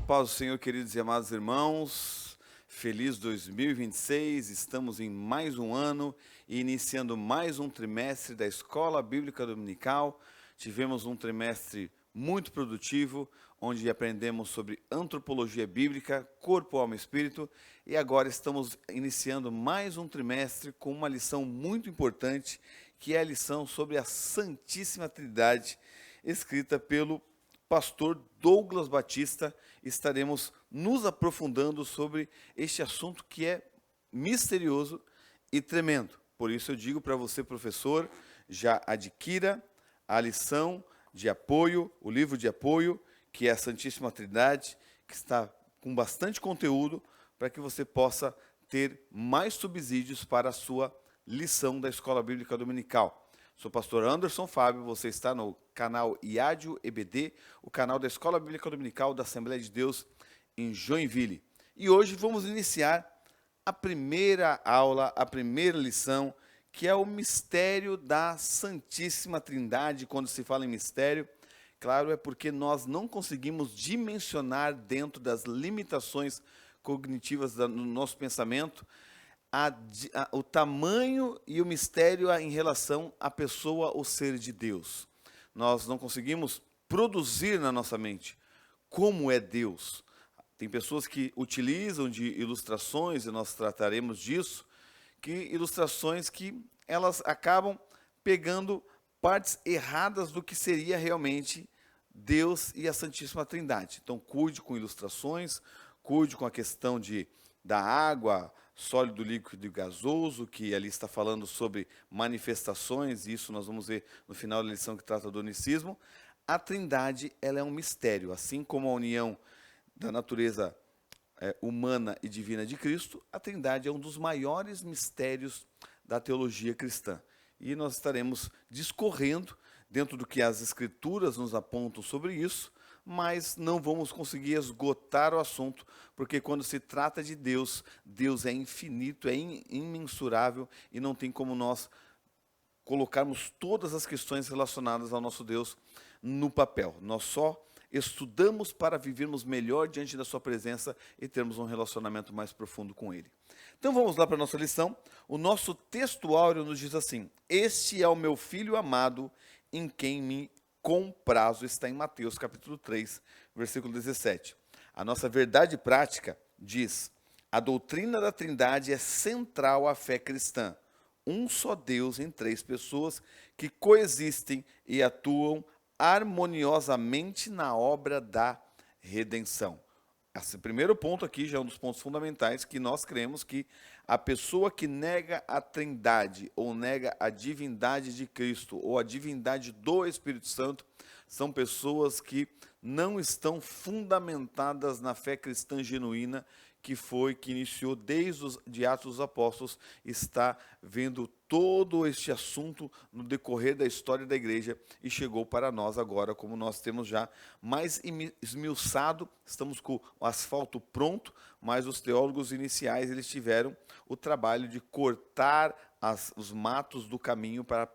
paz do Senhor, queridos e amados irmãos. Feliz 2026, estamos em mais um ano e iniciando mais um trimestre da Escola Bíblica Dominical. Tivemos um trimestre muito produtivo, onde aprendemos sobre antropologia bíblica, corpo, alma e espírito, e agora estamos iniciando mais um trimestre com uma lição muito importante, que é a lição sobre a Santíssima Trindade, escrita pelo pastor Douglas Batista. Estaremos nos aprofundando sobre este assunto que é misterioso e tremendo. Por isso eu digo para você, professor, já adquira a lição de apoio, o livro de apoio, que é a Santíssima Trindade, que está com bastante conteúdo, para que você possa ter mais subsídios para a sua lição da Escola Bíblica Dominical. Sou o pastor Anderson Fábio, você está no canal IADIO EBD, o canal da Escola Bíblica Dominical da Assembleia de Deus em Joinville. E hoje vamos iniciar a primeira aula, a primeira lição, que é o mistério da Santíssima Trindade. Quando se fala em mistério, claro, é porque nós não conseguimos dimensionar dentro das limitações cognitivas do nosso pensamento o tamanho e o mistério em relação à pessoa ou ser de Deus. Nós não conseguimos produzir na nossa mente como é Deus. Tem pessoas que utilizam de ilustrações, e nós trataremos disso, que ilustrações que elas acabam pegando partes erradas do que seria realmente Deus e a Santíssima Trindade. Então, cuide com ilustrações, cuide com a questão da água, sólido, líquido e gasoso, que ali está falando sobre manifestações, e isso nós vamos ver no final da lição que trata do unicismo. A Trindade, ela é um mistério, assim como a união da natureza humana e divina de Cristo. A Trindade é um dos maiores mistérios da teologia cristã. E nós estaremos discorrendo dentro do que as Escrituras nos apontam sobre isso, mas não vamos conseguir esgotar o assunto, porque quando se trata de Deus, Deus é infinito, é imensurável, e não tem como nós colocarmos todas as questões relacionadas ao nosso Deus no papel. Nós só estudamos para vivermos melhor diante da sua presença e termos um relacionamento mais profundo com Ele. Então vamos lá para a nossa lição. O nosso texto áureo nos diz assim: este é o meu filho amado, em quem me comprazo. Está em Mateus capítulo 3, versículo 17. A nossa verdade prática diz: a doutrina da Trindade é central à fé cristã. Um só Deus em três pessoas que coexistem e atuam harmoniosamente na obra da redenção. Esse primeiro ponto aqui já é um dos pontos fundamentais, que nós cremos que a pessoa que nega a Trindade, ou nega a divindade de Cristo, ou a divindade do Espírito Santo, são pessoas que não estão fundamentadas na fé cristã genuína, que iniciou desde os de Atos dos Apóstolos, está vendo todo este assunto no decorrer da história da igreja e chegou para nós agora, como nós temos já mais esmiuçado, estamos com o asfalto pronto, mas os teólogos iniciais eles tiveram o trabalho de cortar os matos do caminho para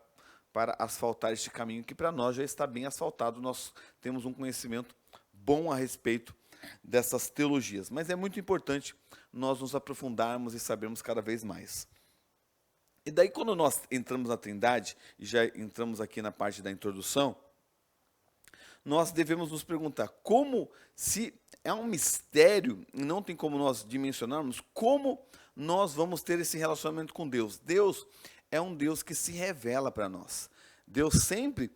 asfaltar este caminho, que para nós já está bem asfaltado. Nós temos um conhecimento bom a respeito dessas teologias, mas é muito importante nós nos aprofundarmos e sabermos cada vez mais. E daí, quando nós entramos na Trindade, e já entramos aqui na parte da introdução, nós devemos nos perguntar como, se é um mistério, e não tem como nós dimensionarmos, como nós vamos ter esse relacionamento com Deus. Deus é um Deus que se revela para nós. Deus sempre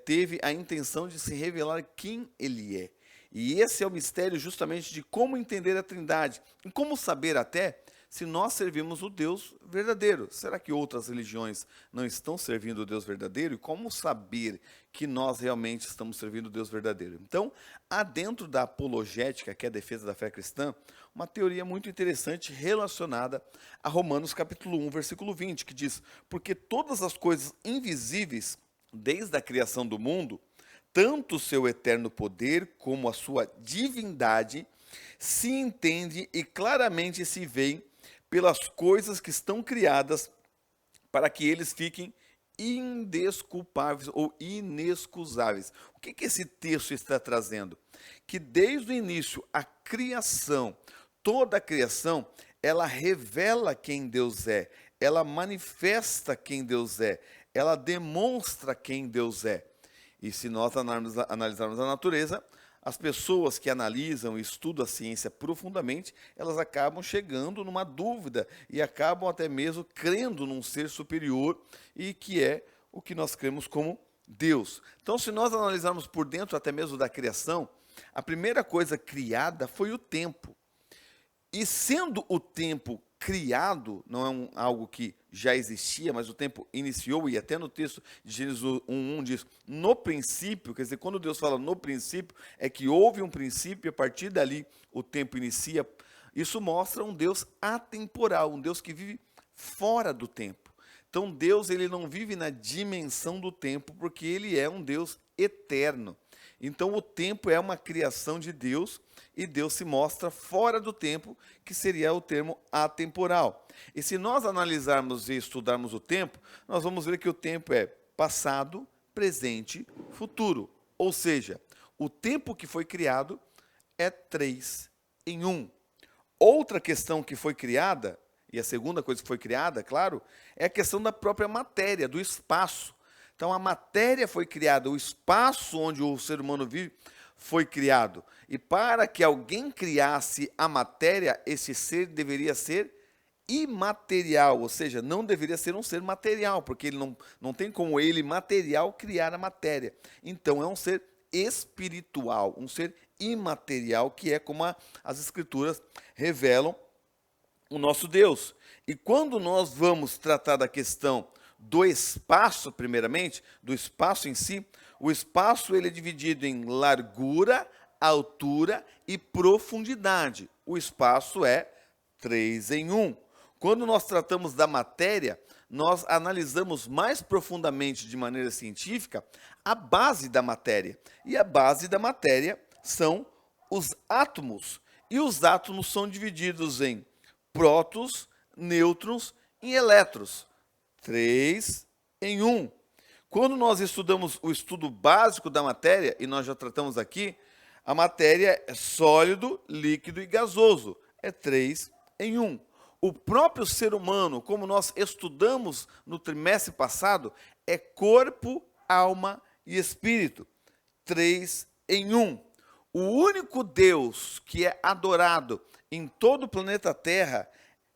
teve a intenção de se revelar quem Ele é. E esse é o mistério justamente de como entender a Trindade. E como saber até se nós servimos o Deus verdadeiro. Será que outras religiões não estão servindo o Deus verdadeiro? E como saber que nós realmente estamos servindo o Deus verdadeiro? Então, há dentro da apologética, que é a defesa da fé cristã, uma teoria muito interessante relacionada a Romanos capítulo 1, versículo 20, que diz: porque todas as coisas invisíveis, desde a criação do mundo, tanto o seu eterno poder como a sua divindade, se entende e claramente se vê pelas coisas que estão criadas, para que eles fiquem indesculpáveis ou inexcusáveis. O que esse texto está trazendo? Que desde o início, a criação, toda a criação, ela revela quem Deus é, ela manifesta quem Deus é, ela demonstra quem Deus é. E se nós analisarmos a natureza, as pessoas que analisam e estudam a ciência profundamente, elas acabam chegando numa dúvida e acabam até mesmo crendo num ser superior e que é o que nós cremos como Deus. Então, se nós analisarmos por dentro até mesmo da criação, a primeira coisa criada foi o tempo. E sendo o tempo criado, não é algo que já existia, mas o tempo iniciou, e até no texto de Gênesis 1:1 diz, no princípio, quer dizer, quando Deus fala no princípio, é que houve um princípio e a partir dali o tempo inicia. Isso mostra um Deus atemporal, um Deus que vive fora do tempo. Então Deus, ele não vive na dimensão do tempo, porque ele é um Deus eterno. Então o tempo é uma criação de Deus e Deus se mostra fora do tempo, que seria o termo atemporal. E se nós analisarmos e estudarmos o tempo, nós vamos ver que o tempo é passado, presente, futuro. Ou seja, o tempo que foi criado é 3 em 1. Outra questão que foi criada, e a segunda coisa que foi criada, claro, é a questão da própria matéria, do espaço. Então, a matéria foi criada, o espaço onde o ser humano vive foi criado. E para que alguém criasse a matéria, esse ser deveria ser imaterial, ou seja, não deveria ser um ser material, porque ele não tem como ele, material, criar a matéria. Então, é um ser espiritual, um ser imaterial, que é como as Escrituras revelam o nosso Deus. E quando nós vamos tratar da questão do espaço, primeiramente, do espaço em si, o espaço ele é dividido em largura, altura e profundidade. O espaço é 3 em 1. Quando nós tratamos da matéria, nós analisamos mais profundamente, de maneira científica, a base da matéria. E a base da matéria são os átomos. E os átomos são divididos em prótons, nêutrons e elétrons. 3 em 1. Quando nós estudamos o estudo básico da matéria, e nós já tratamos aqui, a matéria é sólido, líquido e gasoso. É 3 em 1. O próprio ser humano, como nós estudamos no trimestre passado, é corpo, alma e espírito. 3 em 1. O único Deus que é adorado em todo o planeta Terra,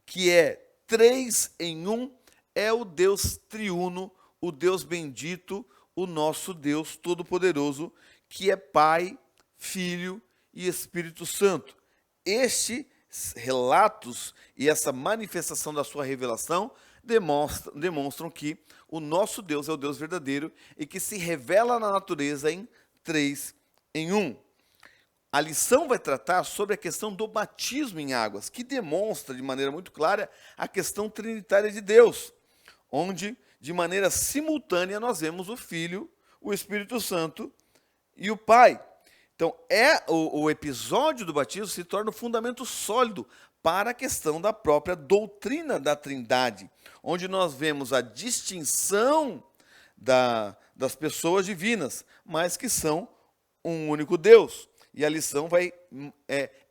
que é 3 em 1, é o Deus triuno, o Deus bendito, o nosso Deus todo-poderoso, que é Pai, Filho e Espírito Santo. Estes relatos e essa manifestação da sua revelação demonstram que o nosso Deus é o Deus verdadeiro e que se revela na natureza em 3 em 1. A lição vai tratar sobre a questão do batismo em águas, que demonstra de maneira muito clara a questão trinitária de Deus, onde, de maneira simultânea, nós vemos o Filho, o Espírito Santo e o Pai. Então, o episódio do batismo se torna um fundamento sólido para a questão da própria doutrina da Trindade, onde nós vemos a distinção das pessoas divinas, mas que são um único Deus. E a lição vai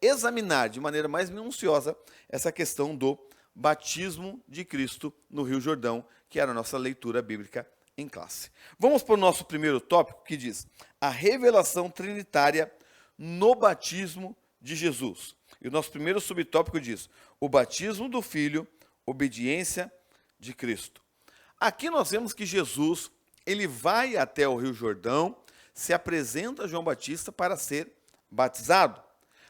examinar de maneira mais minuciosa essa questão do batismo de Cristo no Rio Jordão, que era a nossa leitura bíblica em classe. Vamos para o nosso primeiro tópico, que diz a revelação trinitária no batismo de Jesus. E o nosso primeiro subtópico diz o batismo do Filho, obediência de Cristo. Aqui nós vemos que Jesus, ele vai até o Rio Jordão, se apresenta a João Batista para ser batizado.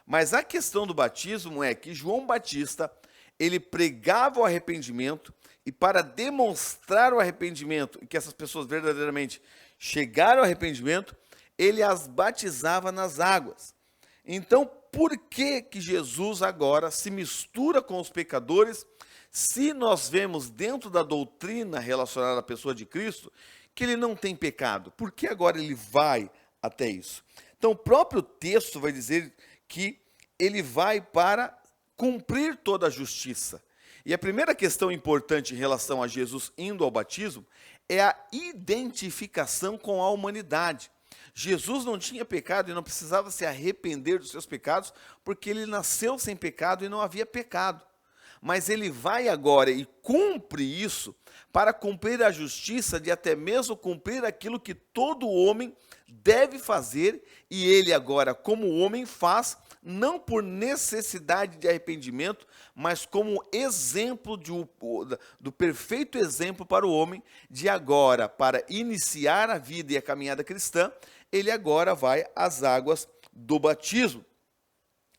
Mas a questão do batismo é que João Batista, ele pregava o arrependimento, e para demonstrar o arrependimento, e que essas pessoas verdadeiramente chegaram ao arrependimento, ele as batizava nas águas. Então, por que Jesus agora se mistura com os pecadores, se nós vemos dentro da doutrina relacionada à pessoa de Cristo, que ele não tem pecado? Por que agora ele vai até isso? Então, o próprio texto vai dizer que ele vai para cumprir toda a justiça. E a primeira questão importante em relação a Jesus indo ao batismo é a identificação com a humanidade. Jesus não tinha pecado e não precisava se arrepender dos seus pecados, porque ele nasceu sem pecado e não havia pecado. Mas ele vai agora e cumpre isso para cumprir a justiça de até mesmo cumprir aquilo que todo homem deve fazer, e ele agora, como homem, faz, não por necessidade de arrependimento, mas como exemplo do perfeito exemplo para o homem, de agora, para iniciar a vida e a caminhada cristã, ele agora vai às águas do batismo.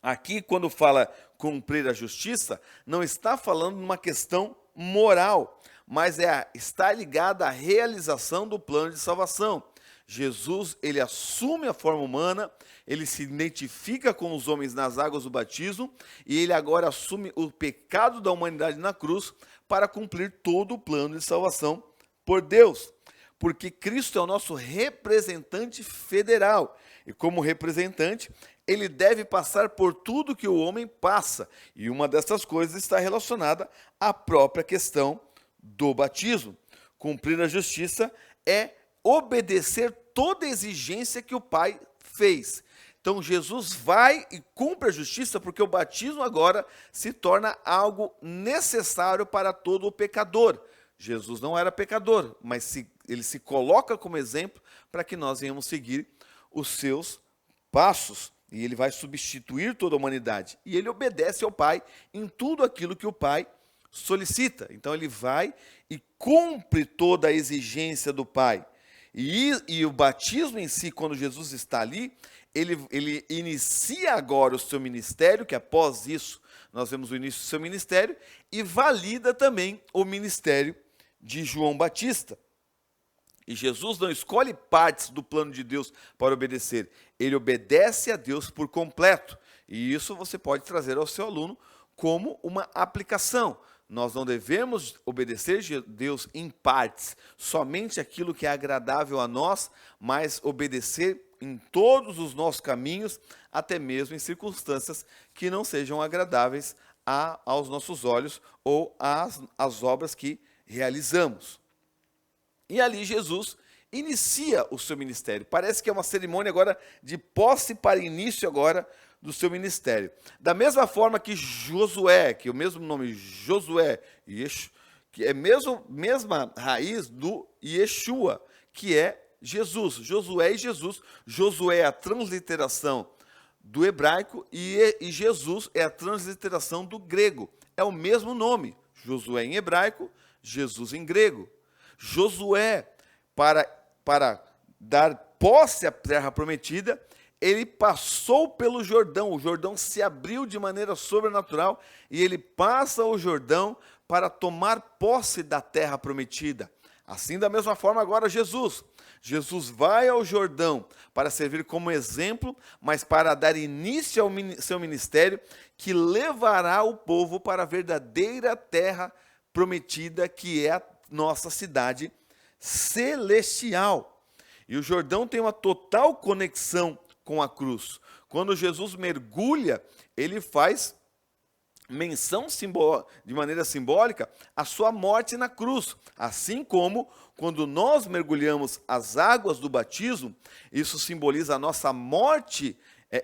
Aqui, quando fala cumprir a justiça, não está falando numa questão moral, mas está ligada à realização do plano de salvação. Jesus, ele assume a forma humana, ele se identifica com os homens nas águas do batismo, e ele agora assume o pecado da humanidade na cruz para cumprir todo o plano de salvação por Deus. Porque Cristo é o nosso representante federal, e como representante, ele deve passar por tudo que o homem passa, e uma dessas coisas está relacionada à própria questão do batismo. Cumprir a justiça é obedecer toda a exigência que o Pai fez. Então Jesus vai e cumpre a justiça, porque o batismo agora se torna algo necessário para todo o pecador. Jesus não era pecador, mas ele se coloca como exemplo para que nós venhamos seguir os seus passos. E ele vai substituir toda a humanidade. E ele obedece ao Pai em tudo aquilo que o Pai solicita. Então ele vai e cumpre toda a exigência do Pai. E o batismo em si, quando Jesus está ali, ele inicia agora o seu ministério, que após isso nós vemos o início do seu ministério, e valida também o ministério de João Batista. E Jesus não escolhe partes do plano de Deus para obedecer, ele obedece a Deus por completo. E isso você pode trazer ao seu aluno como uma aplicação. Nós não devemos obedecer a Deus em partes, somente aquilo que é agradável a nós, mas obedecer em todos os nossos caminhos, até mesmo em circunstâncias que não sejam agradáveis aos nossos olhos ou às obras que realizamos. E ali Jesus inicia o seu ministério. Parece que é uma cerimônia agora de posse para início agora do seu ministério. Da mesma forma que Josué, que é o mesmo nome Josué, que é a mesma raiz do Yeshua, que é Jesus. Josué e Jesus. Josué é a transliteração do hebraico e Jesus é a transliteração do grego. É o mesmo nome. Josué em hebraico, Jesus em grego. Josué, para dar posse à terra prometida, ele passou pelo Jordão. O Jordão se abriu de maneira sobrenatural e ele passa o Jordão para tomar posse da terra prometida. Assim, da mesma forma, agora Jesus. Jesus vai ao Jordão para servir como exemplo, mas para dar início ao seu ministério, que levará o povo para a verdadeira terra prometida, que é a nossa cidade celestial. E o Jordão tem uma total conexão com a cruz. Quando Jesus mergulha, ele faz menção de maneira simbólica a sua morte na cruz. Assim como quando nós mergulhamos as águas do batismo, isso simboliza a nossa morte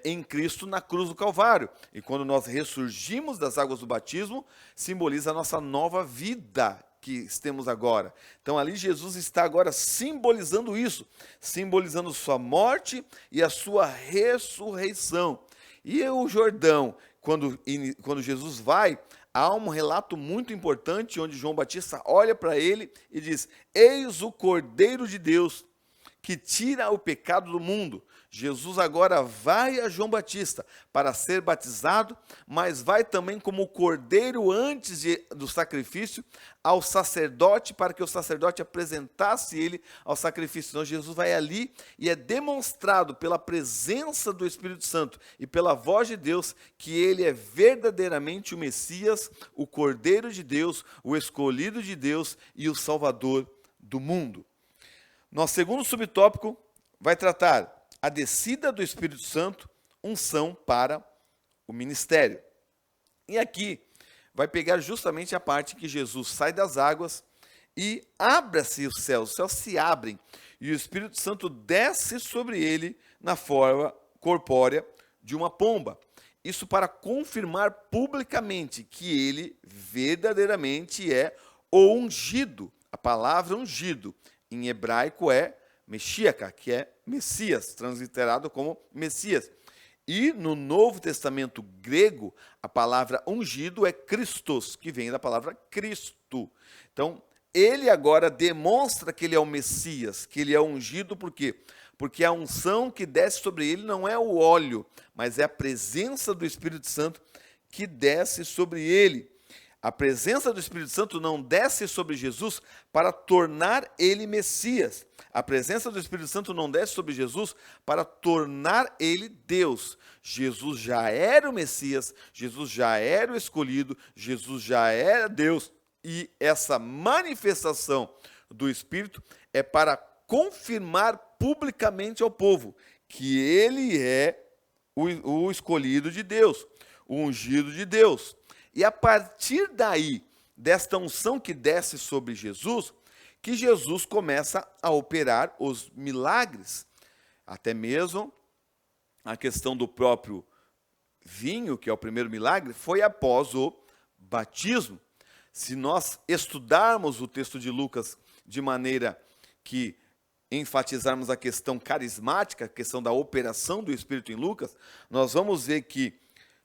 em Cristo na cruz do Calvário. E quando nós ressurgimos das águas do batismo, simboliza a nossa nova vida que temos agora. Então ali Jesus está agora simbolizando isso, simbolizando sua morte e a sua ressurreição. E o Jordão, quando Jesus vai, há um relato muito importante onde João Batista olha para ele e diz: eis o Cordeiro de Deus que tira o pecado do mundo. Jesus agora vai a João Batista para ser batizado, mas vai também como cordeiro antes do sacrifício ao sacerdote, para que o sacerdote apresentasse ele ao sacrifício. Então Jesus vai ali e é demonstrado pela presença do Espírito Santo e pela voz de Deus que ele é verdadeiramente o Messias, o Cordeiro de Deus, o escolhido de Deus e o Salvador do mundo. Nosso segundo subtópico vai tratar a descida do Espírito Santo, unção para o ministério. E aqui vai pegar justamente a parte que Jesus sai das águas e abra-se os céus se abrem, e o Espírito Santo desce sobre ele na forma corpórea de uma pomba. Isso para confirmar publicamente que ele verdadeiramente é o ungido. A palavra ungido em hebraico é Mexíaca, que é Messias, transliterado como Messias. E no Novo Testamento grego, a palavra ungido é Christos, que vem da palavra Cristo. Então, ele agora demonstra que ele é o Messias, que ele é ungido, por quê? Porque a unção que desce sobre ele não é o óleo, mas é a presença do Espírito Santo que desce sobre ele. A presença do Espírito Santo não desce sobre Jesus para tornar ele Messias. A presença do Espírito Santo não desce sobre Jesus para tornar ele Deus. Jesus já era o Messias, Jesus já era o escolhido, Jesus já era Deus. E essa manifestação do Espírito é para confirmar publicamente ao povo que ele é o escolhido de Deus, o ungido de Deus. E a partir daí, desta unção que desce sobre Jesus, que Jesus começa a operar os milagres. Até mesmo a questão do próprio vinho, que é o primeiro milagre, foi após o batismo. Se nós estudarmos o texto de Lucas de maneira que enfatizarmos a questão carismática, a questão da operação do Espírito em Lucas, nós vamos ver que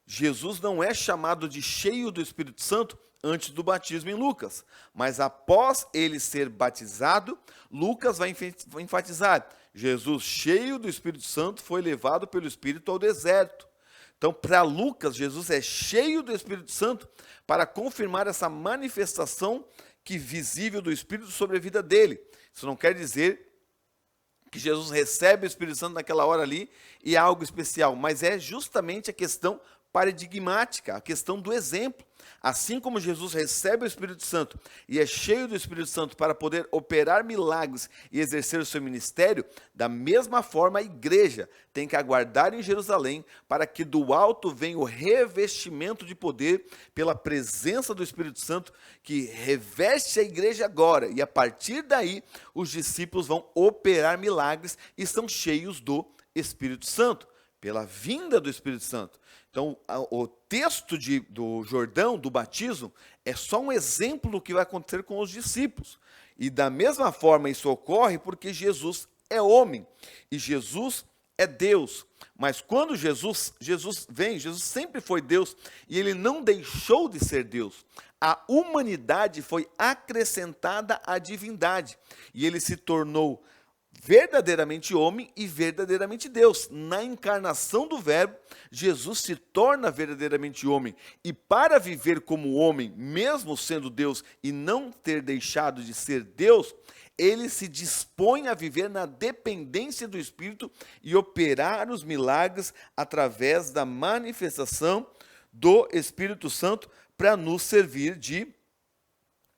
Jesus não é chamado de cheio do Espírito Santo antes do batismo em Lucas, mas após ele ser batizado, Lucas vai enfatizar: Jesus, cheio do Espírito Santo, foi levado pelo Espírito ao deserto. Então, para Lucas, Jesus é cheio do Espírito Santo para confirmar essa manifestação visível do Espírito sobre a vida dele. Isso não quer dizer que Jesus recebe o Espírito Santo naquela hora ali e é algo especial, mas é justamente a questão paradigmática, a questão do exemplo. Assim como Jesus recebe o Espírito Santo e é cheio do Espírito Santo para poder operar milagres e exercer o seu ministério, da mesma forma a igreja tem que aguardar em Jerusalém para que do alto venha o revestimento de poder pela presença do Espírito Santo que reveste a igreja agora, e a partir daí os discípulos vão operar milagres e são cheios do Espírito Santo, pela vinda do Espírito Santo. Então, o texto do Jordão, do batismo, é só um exemplo do que vai acontecer com os discípulos. E da mesma forma isso ocorre porque Jesus é homem e Jesus é Deus. Mas quando Jesus vem, Jesus sempre foi Deus e ele não deixou de ser Deus. A humanidade foi acrescentada à divindade e ele se tornou verdadeiramente homem e verdadeiramente Deus. Na encarnação do Verbo, Jesus se torna verdadeiramente homem. E para viver como homem, mesmo sendo Deus e não ter deixado de ser Deus, ele se dispõe a viver na dependência do Espírito e operar os milagres através da manifestação do Espírito Santo para nos servir de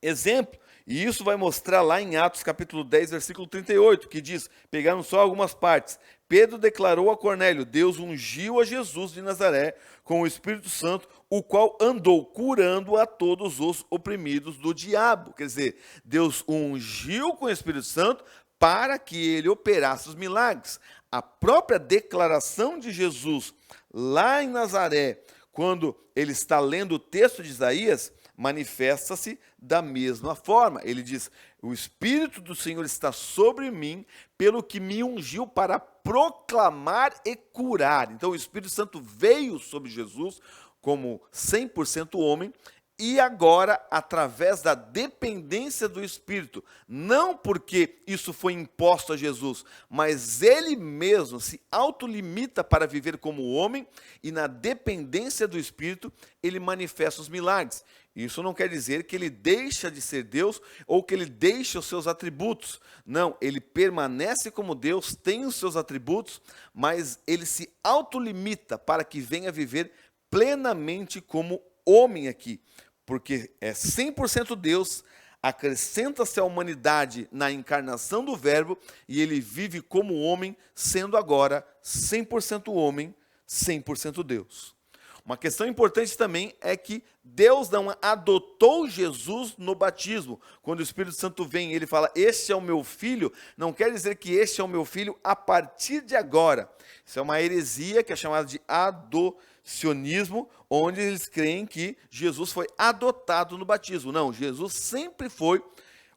exemplo. E isso vai mostrar lá em Atos capítulo 10, versículo 38, que diz, pegaram só algumas partes: Pedro declarou a Cornélio: Deus ungiu a Jesus de Nazaré com o Espírito Santo, o qual andou curando a todos os oprimidos do diabo. Quer dizer, Deus ungiu com o Espírito Santo para que ele operasse os milagres. A própria declaração de Jesus lá em Nazaré, quando ele está lendo o texto de Isaías, manifesta-se da mesma forma. Ele diz: o Espírito do Senhor está sobre mim, pelo que me ungiu para proclamar e curar. Então o Espírito Santo veio sobre Jesus como 100% homem, e agora, através da dependência do Espírito, não porque isso foi imposto a Jesus, mas ele mesmo se autolimita para viver como homem, e na dependência do Espírito, ele manifesta os milagres. Isso não quer dizer que ele deixa de ser Deus ou que ele deixa os seus atributos. Não, ele permanece como Deus, tem os seus atributos, mas ele se autolimita para que venha viver plenamente como homem aqui. Porque é 100% Deus, acrescenta-se a humanidade na encarnação do Verbo e ele vive como homem, sendo agora 100% homem, 100% Deus. Uma questão importante também é que Deus não adotou Jesus no batismo. Quando o Espírito Santo vem e ele fala, este é o meu filho, não quer dizer que este é o meu filho a partir de agora. Isso é uma heresia que é chamada de adocionismo, onde eles creem que Jesus foi adotado no batismo. Não, Jesus sempre foi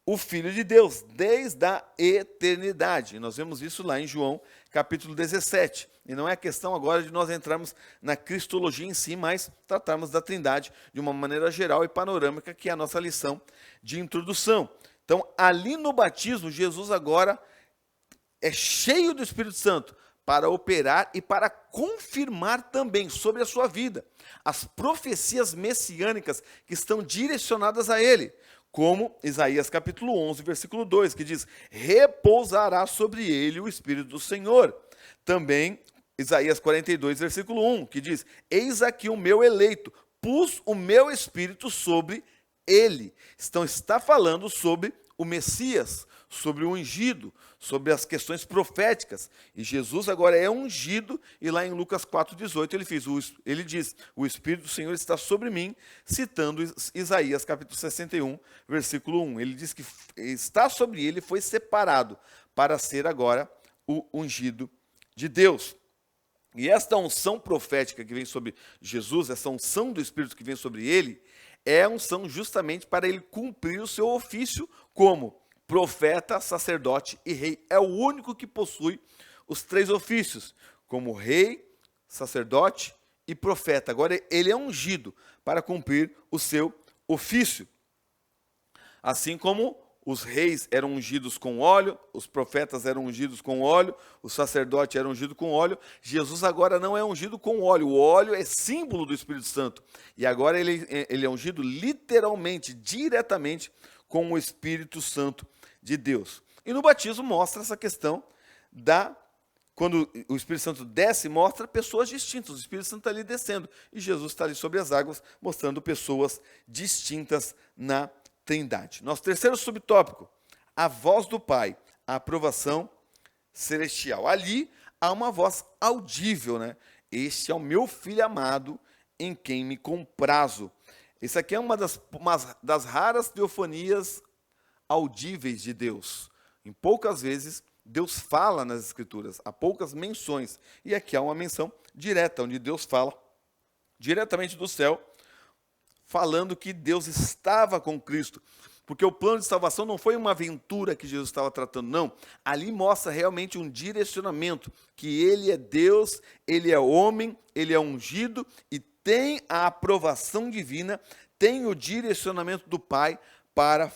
o Filho de Deus, desde a eternidade. Nós vemos isso lá em João, capítulo 17. E não é questão agora de nós entrarmos na cristologia em si, mas tratarmos da Trindade de uma maneira geral e panorâmica, que é a nossa lição de introdução. Então, ali no batismo, Jesus agora é cheio do Espírito Santo para operar e para confirmar também sobre a sua vida as profecias messiânicas que estão direcionadas a ele, como Isaías capítulo 11, versículo 2, que diz, repousará sobre ele o Espírito do Senhor. Também Isaías 42, versículo 1, que diz, eis aqui o meu eleito, pus o meu Espírito sobre ele. Então está falando sobre o Messias, sobre o ungido, sobre as questões proféticas. E Jesus agora é ungido, e lá em Lucas 4,18 ele diz, o Espírito do Senhor está sobre mim, citando Isaías capítulo 61, versículo 1. Ele diz que está sobre ele, foi separado para ser agora o ungido de Deus. E esta unção profética que vem sobre Jesus, essa unção do Espírito que vem sobre ele, é a unção justamente para ele cumprir o seu ofício como profeta, sacerdote e rei. É o único que possui os três ofícios, como rei, sacerdote e profeta. Agora ele é ungido para cumprir o seu ofício. Assim como os reis eram ungidos com óleo, os profetas eram ungidos com óleo, o sacerdote era ungido com óleo, Jesus agora não é ungido com óleo. O óleo é símbolo do Espírito Santo. E agora ele é ungido literalmente, diretamente, com o Espírito Santo de Deus. E no batismo mostra essa questão quando o Espírito Santo desce, mostra pessoas distintas. O Espírito Santo está ali descendo e Jesus está ali sobre as águas, mostrando pessoas distintas na Trindade. Nosso terceiro subtópico, a voz do Pai, a aprovação celestial. Ali há uma voz audível, né? Este é o meu filho amado, em quem me comprazo. Isso aqui é uma das raras teofanias audíveis de Deus. Em poucas vezes, Deus fala nas Escrituras, há poucas menções. E aqui há uma menção direta, onde Deus fala diretamente do céu, falando que Deus estava com Cristo. Porque o plano de salvação não foi uma aventura que Jesus estava tratando, não. Ali mostra realmente um direcionamento, que ele é Deus, ele é homem, ele é ungido e tem a aprovação divina, tem o direcionamento do Pai para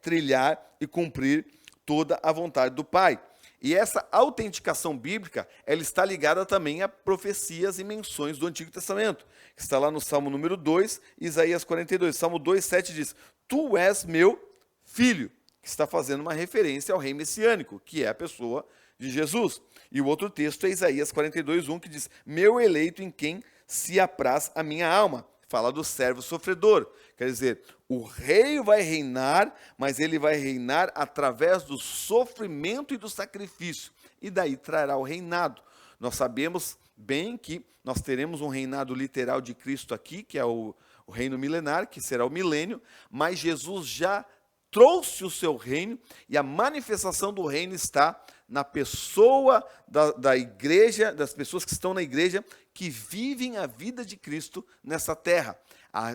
trilhar e cumprir toda a vontade do Pai. E essa autenticação bíblica, ela está ligada também a profecias e menções do Antigo Testamento. Está lá no Salmo número 2, Isaías 42. Salmo 2, 7 diz, tu és meu filho, que está fazendo uma referência ao rei messiânico, que é a pessoa de Jesus. E o outro texto é Isaías 42, 1, que diz, meu eleito em quem se apraz a minha alma. Fala do servo sofredor. Quer dizer, o rei vai reinar, mas ele vai reinar através do sofrimento e do sacrifício. E daí trará o reinado. Nós sabemos bem que nós teremos um reinado literal de Cristo aqui, que é o reino milenar, que será o milênio, mas Jesus já trouxe o seu reino, e a manifestação do reino está na pessoa da igreja, das pessoas que estão na igreja, que vivem a vida de Cristo nessa terra.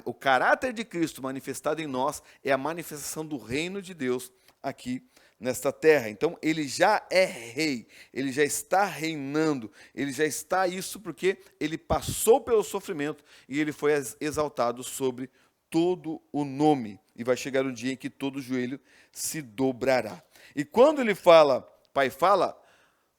O caráter de Cristo manifestado em nós é a manifestação do reino de Deus aqui nesta terra. Então, ele já é rei, ele já está reinando, ele já está isso porque ele passou pelo sofrimento e ele foi exaltado sobre todo o nome. E vai chegar um dia em que todo joelho se dobrará. E quando ele fala, Pai fala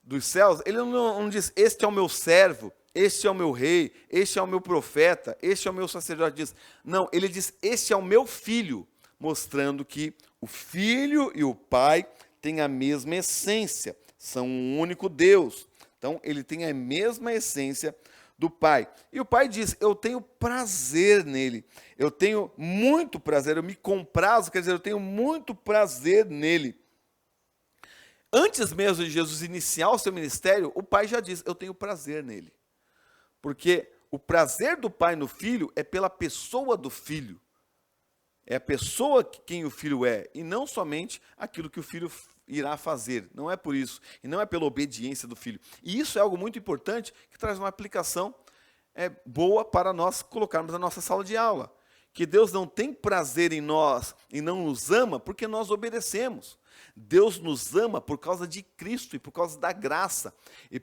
dos céus, ele não diz, este é o meu servo, este é o meu rei, este é o meu profeta, este é o meu sacerdote. Diz, não, ele diz, este é o meu filho, mostrando que o filho e o pai têm a mesma essência, são um único Deus. Então, ele tem a mesma essência do Pai. E o Pai diz, eu tenho prazer nele, eu tenho muito prazer, eu me comprazo, quer dizer, eu tenho muito prazer nele. Antes mesmo de Jesus iniciar o seu ministério, o Pai já diz, eu tenho prazer nele. Porque O prazer do pai no filho é pela pessoa do filho. É a pessoa quem o filho é, e não somente aquilo que o filho irá fazer. Não é por isso, e não é pela obediência do filho. E isso é algo muito importante, que traz uma aplicação boa para nós colocarmos na nossa sala de aula. Que Deus não tem prazer em nós e não nos ama porque nós obedecemos. Deus nos ama por causa de Cristo e por causa da graça. E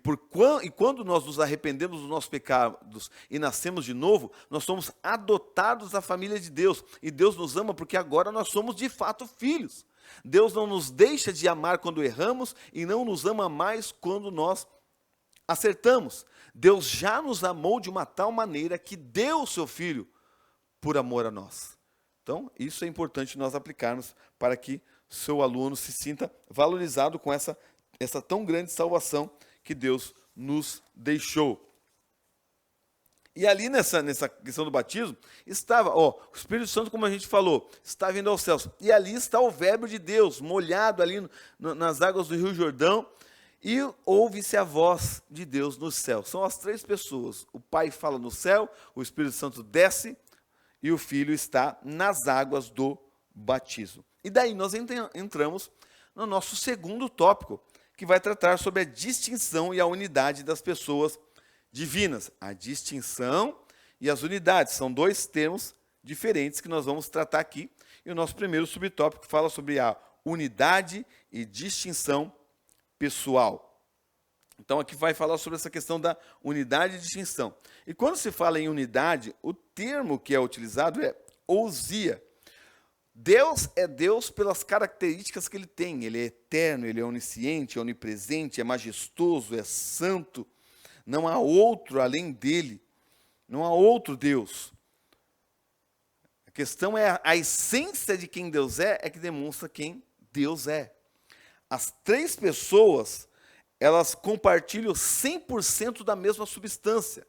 quando nós nos arrependemos dos nossos pecados e nascemos de novo, nós somos adotados da família de Deus. E Deus nos ama porque agora nós somos de fato filhos. Deus não nos deixa de amar quando erramos e não nos ama mais quando nós acertamos. Deus já nos amou de uma tal maneira que deu o seu Filho por amor a nós. Então, isso é importante nós aplicarmos para que seu aluno se sinta valorizado com essa tão grande salvação que Deus nos deixou. E ali nessa questão do batismo, estava, o Espírito Santo, como a gente falou, está vindo aos céus. E ali está o verbo de Deus, molhado ali nas águas do Rio Jordão, e ouve-se a voz de Deus no céu. São as três pessoas. O Pai fala no céu, o Espírito Santo desce, e o Filho está nas águas do batismo. E daí nós entramos no nosso segundo tópico, que vai tratar sobre a distinção e a unidade das pessoas divinas. A distinção e as unidades são dois termos diferentes que nós vamos tratar aqui. E o nosso primeiro subtópico fala sobre a unidade e distinção pessoal. Então aqui vai falar sobre essa questão da unidade e distinção. E quando se fala em unidade, o termo que é utilizado é ousia. Deus é Deus pelas características que ele tem. Ele é eterno, ele é onisciente, é onipresente, é majestoso, é santo. Não há outro além dele. Não há outro Deus. A questão é a essência de quem Deus é que demonstra quem Deus é. As três pessoas, elas compartilham 100% da mesma substância.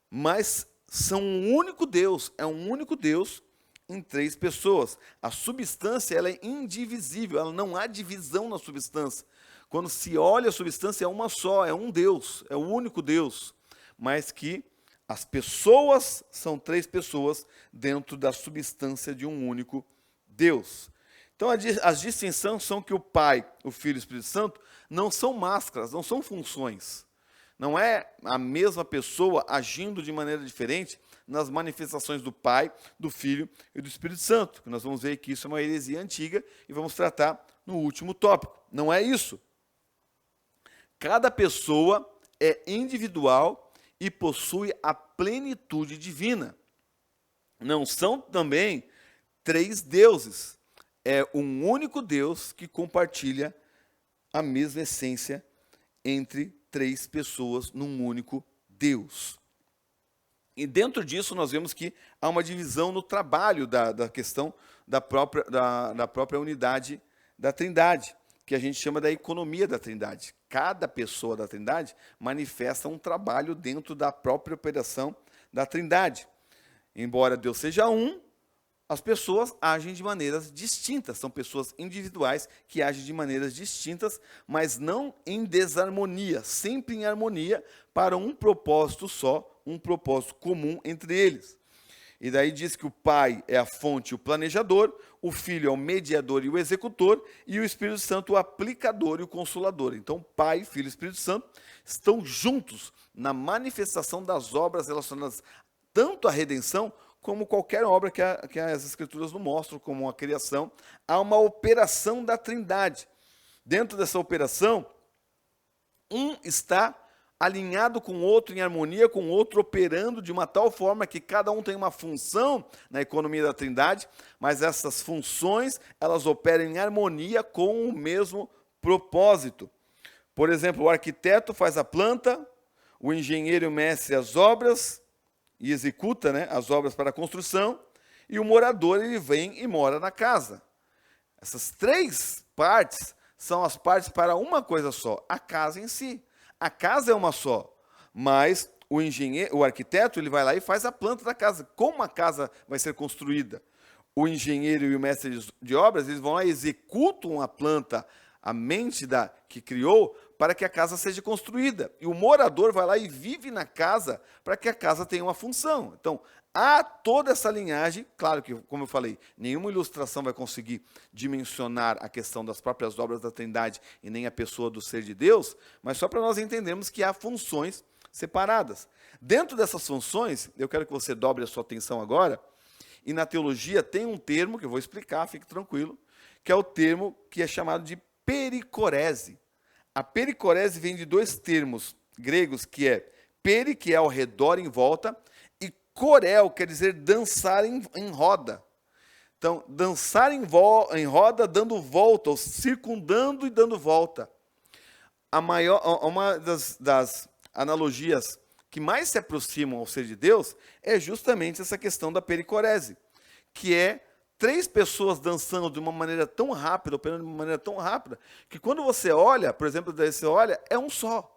Mas são um único Deus. É um único Deus em três pessoas. A substância, ela é indivisível. Ela não há divisão na substância. Quando se olha a substância, é uma só, é um Deus, é o único Deus. Mas que as pessoas são três pessoas dentro da substância de um único Deus. Então, as distinções são que o Pai, o Filho e o Espírito Santo não são máscaras, não são funções. Não é a mesma pessoa agindo de maneira diferente nas manifestações do Pai, do Filho e do Espírito Santo. Nós vamos ver que isso é uma heresia antiga e vamos tratar no último tópico. Não é isso. Cada pessoa é individual e possui a plenitude divina. Não são também três deuses. É um único Deus que compartilha a mesma essência entre três pessoas num único Deus. E dentro disso nós vemos que há uma divisão no trabalho da questão da própria unidade da Trindade, que a gente chama da economia da Trindade. Cada pessoa da Trindade manifesta um trabalho dentro da própria operação da Trindade. Embora Deus seja um, as pessoas agem de maneiras distintas. São pessoas individuais que agem de maneiras distintas, mas não em desarmonia, sempre em harmonia para um propósito só, um propósito comum entre eles. E daí diz que o Pai é a fonte e o planejador, o Filho é o mediador e o executor, e o Espírito Santo o aplicador e o consolador. Então, Pai, Filho e Espírito Santo estão juntos na manifestação das obras relacionadas tanto à redenção, como qualquer obra que as Escrituras nos mostram, como a criação. Há uma operação da Trindade. Dentro dessa operação, um está alinhado com o outro, em harmonia com o outro, operando de uma tal forma que cada um tem uma função na economia da Trindade, mas essas funções, elas operam em harmonia com o mesmo propósito. Por exemplo, o arquiteto faz a planta, o engenheiro e o mestre as obras, e executa, as obras para a construção, e o morador ele vem e mora na casa. Essas três partes são as partes para uma coisa só, a casa em si. A casa é uma só, mas o arquiteto ele vai lá e faz a planta da casa. Como a casa vai ser construída? O engenheiro e o mestre de obras eles vão lá e executam a planta, a mente que criou, para que a casa seja construída. E o morador vai lá e vive na casa para que a casa tenha uma função. Então, há toda essa linhagem. Claro que, como eu falei, nenhuma ilustração vai conseguir dimensionar a questão das próprias obras da Trindade e nem a pessoa do ser de Deus, mas só para nós entendermos que há funções separadas. Dentro dessas funções, eu quero que você dobre a sua atenção agora, e na teologia tem um termo, que eu vou explicar, fique tranquilo, que é o termo que é chamado de pericorese. A pericorese vem de dois termos gregos, que é peri, que é ao redor, em volta, e corel, quer dizer dançar em roda. Então, dançar em roda, dando volta, ou circundando e dando volta. Uma das analogias que mais se aproximam ao ser de Deus é justamente essa questão da pericorese, que é 3 pessoas dançando de uma maneira tão rápida, operando de uma maneira tão rápida, que quando você olha, por exemplo, daí você olha, é um só,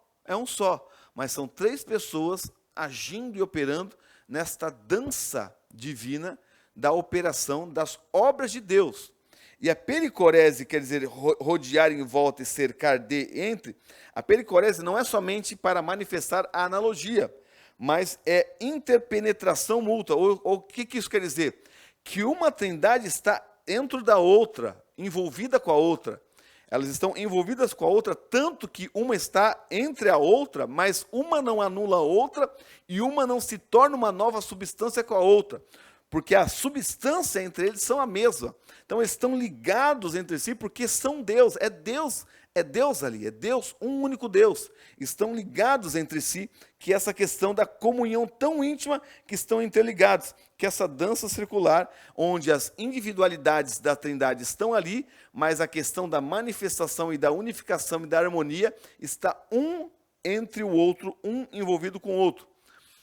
mas são 3 pessoas agindo e operando nesta dança divina da operação das obras de Deus. E a pericorese quer dizer rodear em volta e cercar de entre. A pericorese não é somente para manifestar a analogia, mas é interpenetração mútua. Ou o que isso quer dizer? Que uma trindade está dentro da outra, envolvida com a outra. Elas estão envolvidas com a outra, tanto que uma está entre a outra, mas uma não anula a outra e uma não se torna uma nova substância com a outra. Porque a substância entre eles são a mesma. Então eles estão ligados entre si porque são Deus. É Deus ali, é Deus, um único Deus. Estão ligados entre si, que é essa questão da comunhão tão íntima que estão interligados. Que essa dança circular, onde as individualidades da Trindade estão ali, mas a questão da manifestação e da unificação e da harmonia está um entre o outro, um envolvido com o outro.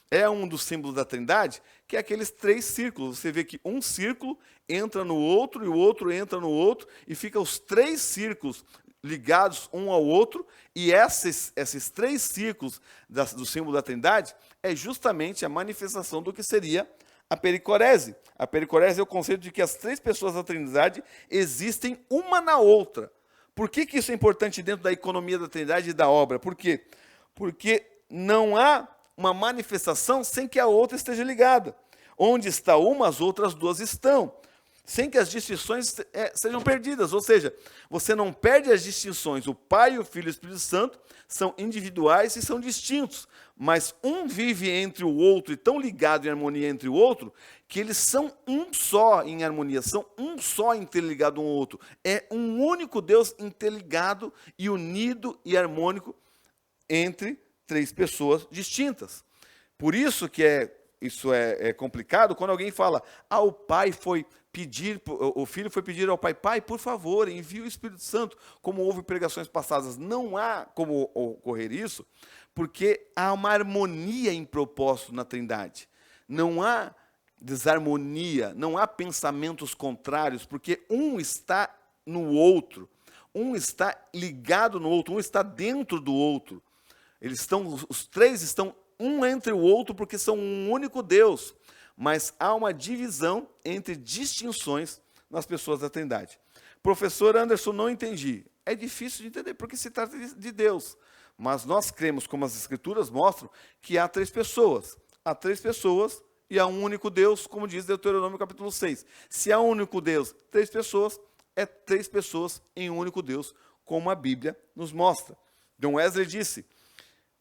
É um dos símbolos da Trindade, que é aqueles 3 círculos. Você vê que um círculo entra no outro, e o outro entra no outro, e fica os 3 círculos ligados um ao outro, e esses 3 círculos do símbolo da Trindade é justamente a manifestação do que seria a pericorese. A pericorese é o conceito de que as 3 pessoas da Trindade existem uma na outra. Por que isso é importante dentro da economia da Trindade e da obra? Por quê? Porque não há uma manifestação sem que a outra esteja ligada. Onde está uma, as outras 2 estão. Sem que as distinções sejam perdidas. Ou seja, você não perde as distinções. O Pai, o Filho e o Espírito Santo são individuais e são distintos. Mas um vive entre o outro e tão ligado em harmonia entre o outro, que eles são um só em harmonia, são um só interligado um ao outro. É um único Deus interligado e unido e harmônico entre 3 pessoas distintas. Por isso que isso é complicado quando alguém fala, o filho foi pedir ao pai, pai, por favor, envie o Espírito Santo, como houve pregações passadas. Não há como ocorrer isso, porque há uma harmonia em propósito na Trindade. Não há desarmonia, não há pensamentos contrários, porque um está no outro, um está ligado no outro, um está dentro do outro. Os 3 estão um entre o outro porque são um único Deus. Mas há uma divisão entre distinções nas pessoas da Trindade. Professor Anderson, não entendi. É difícil de entender porque se trata de Deus. Mas nós cremos, como as Escrituras mostram, que há 3 pessoas. Há 3 pessoas e há um único Deus, como diz Deuteronômio capítulo 6. Se há um único Deus, 3 pessoas, é 3 pessoas em um único Deus, como a Bíblia nos mostra. John Wesley disse,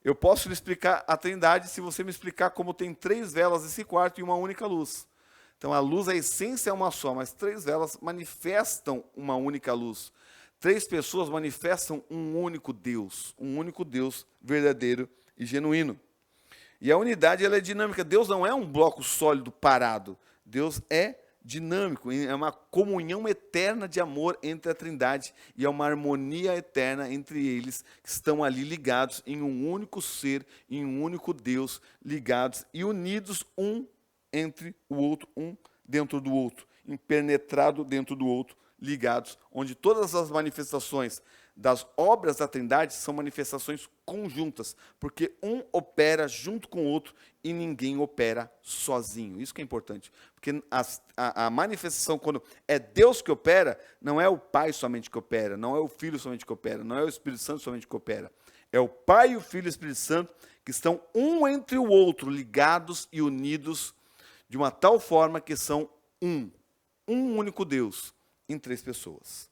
eu posso lhe explicar a Trindade se você me explicar como tem 3 velas nesse quarto e uma única luz. Então a luz, a essência é uma só, mas 3 velas manifestam uma única luz. 3 pessoas manifestam um único Deus verdadeiro e genuíno. E a unidade ela é dinâmica. Deus não é um bloco sólido parado. Deus é dinâmico, é uma comunhão eterna de amor entre a Trindade e é uma harmonia eterna entre eles, que estão ali ligados em um único ser, em um único Deus, ligados e unidos um entre o outro, um dentro do outro, impenetrado dentro do outro ligados, onde todas as manifestações das obras da Trindade são manifestações conjuntas, porque um opera junto com o outro e ninguém opera sozinho. Isso que é importante, porque a manifestação, quando é Deus que opera, não é o Pai somente que opera, não é o Filho somente que opera, não é o Espírito Santo somente que opera. É o Pai, o Filho e o Espírito Santo que estão um entre o outro, ligados e unidos de uma tal forma que são um único Deus em três pessoas.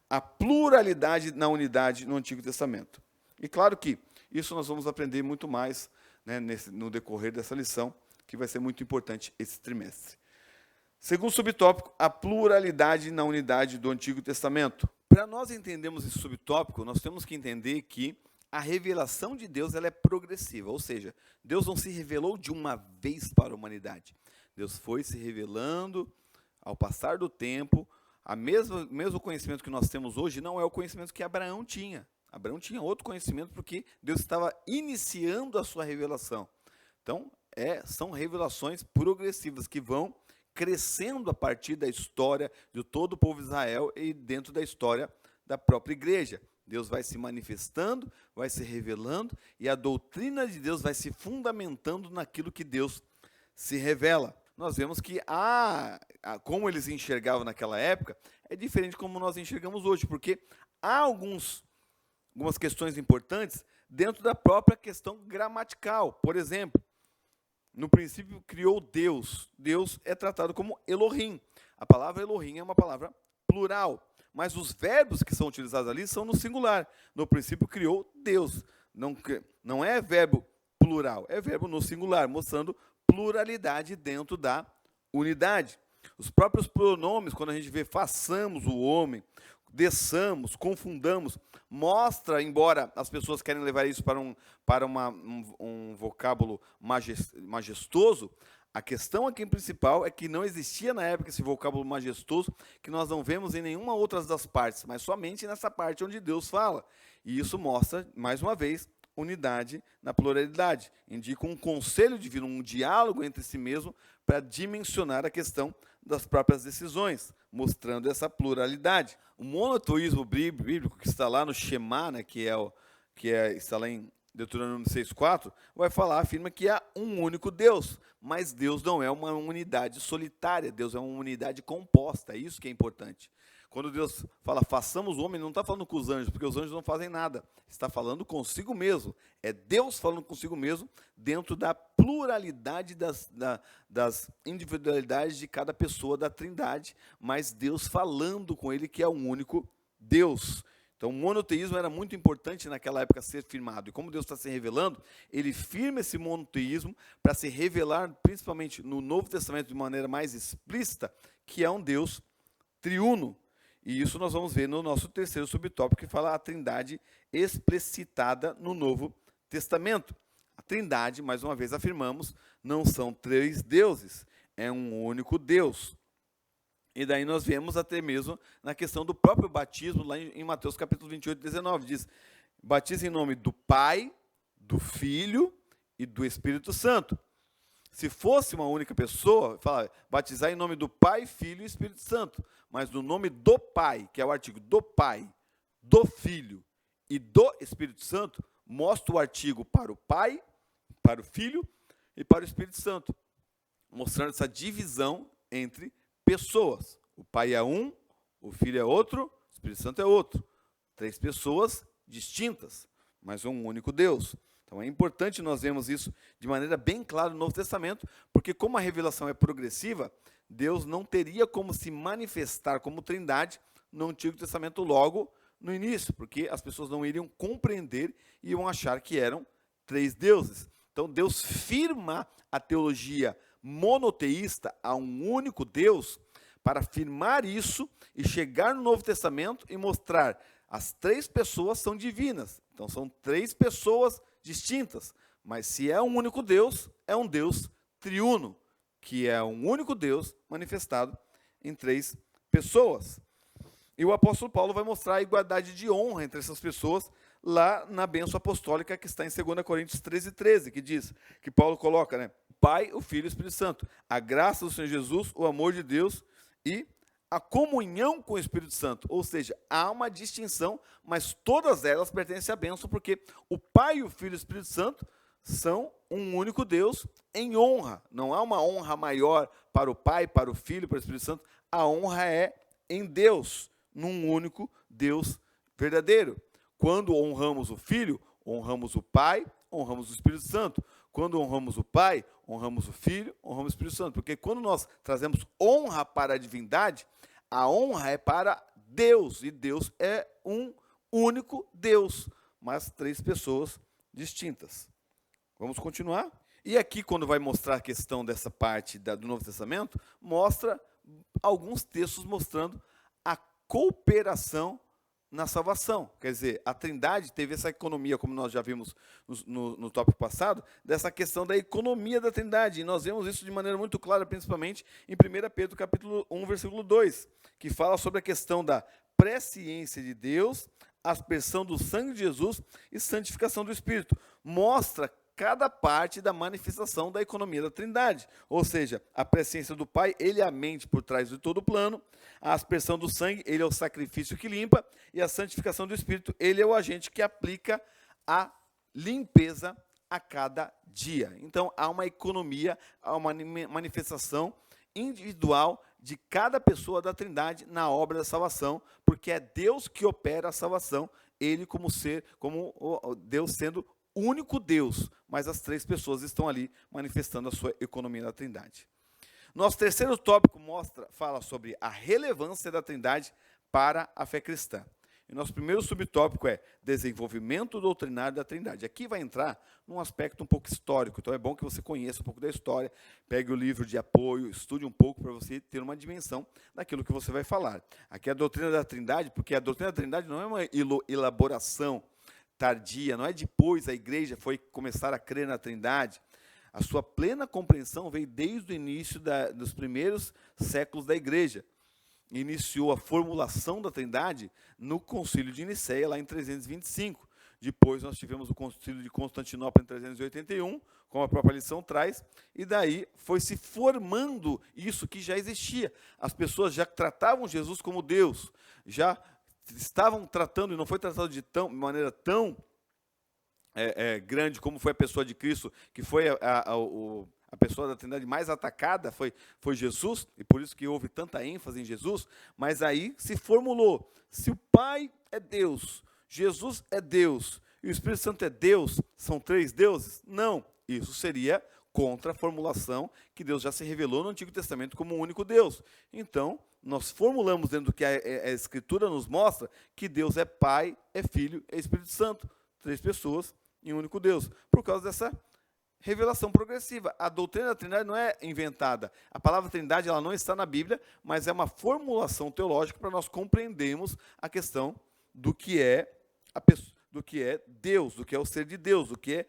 A pluralidade na unidade no Antigo Testamento. E claro que isso nós vamos aprender muito mais, né, no decorrer dessa lição, que vai ser muito importante esse trimestre. Segundo subtópico, a pluralidade na unidade do Antigo Testamento. Para nós entendermos esse subtópico, nós temos que entender que a revelação de Deus ela é progressiva, ou seja, Deus não se revelou de uma vez para a humanidade. Deus foi se revelando ao passar do tempo. Mesmo conhecimento que nós temos hoje não é o conhecimento que Abraão tinha. Abraão tinha outro conhecimento porque Deus estava iniciando a sua revelação. Então, são revelações progressivas que vão crescendo a partir da história de todo o povo de Israel e dentro da história da própria igreja. Deus vai se manifestando, vai se revelando e a doutrina de Deus vai se fundamentando naquilo que Deus se revela. Nós vemos que como eles enxergavam naquela época é diferente de como nós enxergamos hoje, porque há algumas questões importantes dentro da própria questão gramatical. Por exemplo, no princípio criou Deus. Deus é tratado como Elohim. A palavra Elohim é uma palavra plural, mas os verbos que são utilizados ali são no singular. No princípio criou Deus. Não é verbo plural, é verbo no singular, mostrando pluralidade dentro da unidade. Os próprios pronomes, quando a gente vê façamos o homem, desçamos, confundamos, mostra, embora as pessoas querem levar isso para um vocábulo majestoso, a questão aqui principal é que não existia na época esse vocábulo majestoso, que nós não vemos em nenhuma outra das partes, mas somente nessa parte onde Deus fala. E isso mostra, mais uma vez, unidade na pluralidade. Indica um conselho divino, um diálogo entre si mesmo para dimensionar a questão das próprias decisões, mostrando essa pluralidade. O monoteísmo bíblico que está lá no Shema, né, está lá em Deuteronômio 6,4, afirma que há um único Deus, mas Deus não é uma unidade solitária, Deus é uma unidade composta, é isso que é importante. Quando Deus fala, façamos o homem, não está falando com os anjos, porque os anjos não fazem nada. Está falando consigo mesmo. É Deus falando consigo mesmo dentro da pluralidade das individualidades de cada pessoa da Trindade, mas Deus falando com ele que é um único Deus. Então, o monoteísmo era muito importante naquela época ser firmado. E como Deus está se revelando, ele firma esse monoteísmo para se revelar, principalmente no Novo Testamento, de maneira mais explícita, que é um Deus triuno. E isso nós vamos ver no nosso terceiro subtópico, que fala a Trindade explicitada no Novo Testamento. A Trindade, mais uma vez afirmamos, não são três deuses, é um único Deus. E daí nós vemos até mesmo na questão do próprio batismo, lá em Mateus capítulo 28, 19, diz, batiza em nome do Pai, do Filho e do Espírito Santo. Se fosse uma única pessoa, fala, batizar em nome do Pai, Filho e Espírito Santo. Mas no nome do Pai, que é o artigo do Pai, do Filho e do Espírito Santo, mostra o artigo para o Pai, para o Filho e para o Espírito Santo, mostrando essa divisão entre pessoas. O Pai é um, o Filho é outro, o Espírito Santo é outro. Três pessoas distintas, mas um único Deus. Então é importante nós vermos isso de maneira bem clara no Novo Testamento, porque como a revelação é progressiva, Deus não teria como se manifestar como Trindade no Antigo Testamento logo no início, porque as pessoas não iriam compreender e iam achar que eram três deuses. Então Deus firma a teologia monoteísta a um único Deus para afirmar isso e chegar no Novo Testamento e mostrar as três pessoas são divinas. Então são três pessoas distintas, mas se é um único Deus, é um Deus triuno, que é um único Deus manifestado em três pessoas. E o apóstolo Paulo vai mostrar a igualdade de honra entre essas pessoas lá na bênção apostólica que está em 2 Coríntios 13, que diz, que Paulo coloca, né? Pai, o Filho e o Espírito Santo. A graça do Senhor Jesus, o amor de Deus e a comunhão com o Espírito Santo. Ou seja, há uma distinção, mas todas elas pertencem à bênção, porque o Pai, o Filho e o Espírito Santo são um único Deus em honra. Não há uma honra maior para o Pai, para o Filho, para o Espírito Santo. A honra é em Deus, num único Deus verdadeiro. Quando honramos o Filho, honramos o Pai, honramos o Espírito Santo. Quando honramos o Pai, honramos o Filho, honramos o Espírito Santo. Porque quando nós trazemos honra para a divindade, a honra é para Deus. E Deus é um único Deus, mas três pessoas distintas. Vamos continuar? E aqui, quando vai mostrar a questão dessa parte do Novo Testamento, mostra alguns textos mostrando a cooperação na salvação. Quer dizer, a Trindade teve essa economia, como nós já vimos no tópico passado, dessa questão da economia da Trindade. E nós vemos isso de maneira muito clara, principalmente em 1 Pedro, capítulo 1, versículo 2, que fala sobre a questão da presciência de Deus, aspersão do sangue de Jesus e santificação do Espírito. Mostra cada parte da manifestação da economia da Trindade. Ou seja, a presciência do Pai, ele é a mente por trás de todo o plano, a aspersão do sangue, ele é o sacrifício que limpa, e a santificação do Espírito, ele é o agente que aplica a limpeza a cada dia. Então, há uma economia, há uma manifestação individual de cada pessoa da Trindade na obra da salvação, porque é Deus que opera a salvação, ele como Deus sendo único Deus, mas as três pessoas estão ali manifestando a sua economia da Trindade. Nosso terceiro tópico fala sobre a relevância da Trindade para a fé cristã. E nosso primeiro subtópico é desenvolvimento doutrinário da Trindade. Aqui vai entrar num aspecto um pouco histórico, então é bom que você conheça um pouco da história, pegue o livro de apoio, estude um pouco para você ter uma dimensão daquilo que você vai falar. Aqui é a doutrina da Trindade, porque a doutrina da Trindade não é uma elaboração tardia, não é depois a igreja foi começar a crer na Trindade. A sua plena compreensão veio desde o início dos primeiros séculos da igreja. Iniciou a formulação da Trindade no Concílio de Nicéia, lá em 325. Depois nós tivemos o Concílio de Constantinopla em 381, como a própria lição traz, e daí foi se formando isso que já existia. As pessoas já tratavam Jesus como Deus, já estavam tratando, e não foi tratado de maneira tão grande como foi a pessoa de Cristo, que foi a pessoa da Trindade mais atacada, foi Jesus, e por isso que houve tanta ênfase em Jesus, mas aí se formulou, se o Pai é Deus, Jesus é Deus, e o Espírito Santo é Deus, são três deuses? Não, isso seria contra a formulação que Deus já se revelou no Antigo Testamento como um único Deus. Então, nós formulamos dentro do que a Escritura nos mostra que Deus é Pai, é Filho, é Espírito Santo, três pessoas em um único Deus, por causa dessa revelação progressiva. A doutrina da Trindade não é inventada. A palavra Trindade ela não está na Bíblia, mas é uma formulação teológica para nós compreendermos a questão do que é Deus, do que é o ser de Deus, do que é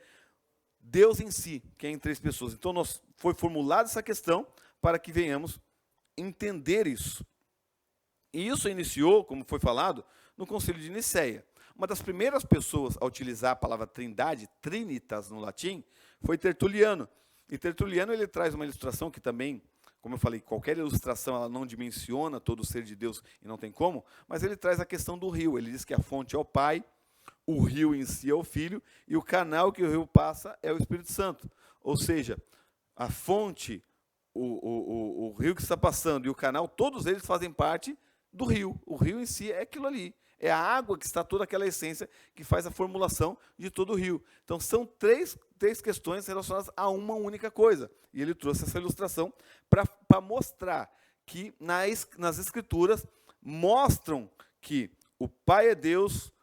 Deus em si, que é em três pessoas. Então, foi formulada essa questão para que venhamos entender isso. E isso iniciou, como foi falado, no Concílio de Nicéia. Uma das primeiras pessoas a utilizar a palavra Trindade, Trinitas no latim, foi Tertuliano. E Tertuliano ele traz uma ilustração que também, como eu falei, qualquer ilustração ela não dimensiona todo o ser de Deus e não tem como, mas ele traz a questão do rio. Ele diz que a fonte é o Pai, o rio em si é o Filho, e o canal que o rio passa é o Espírito Santo. Ou seja, a fonte, o rio que está passando e o canal, todos eles fazem parte do rio. O rio em si é aquilo ali. É a água que está toda aquela essência que faz a formulação de todo o rio. Então, são três questões relacionadas a uma única coisa. E ele trouxe essa ilustração para mostrar que nas Escrituras mostram que o Pai é Deus,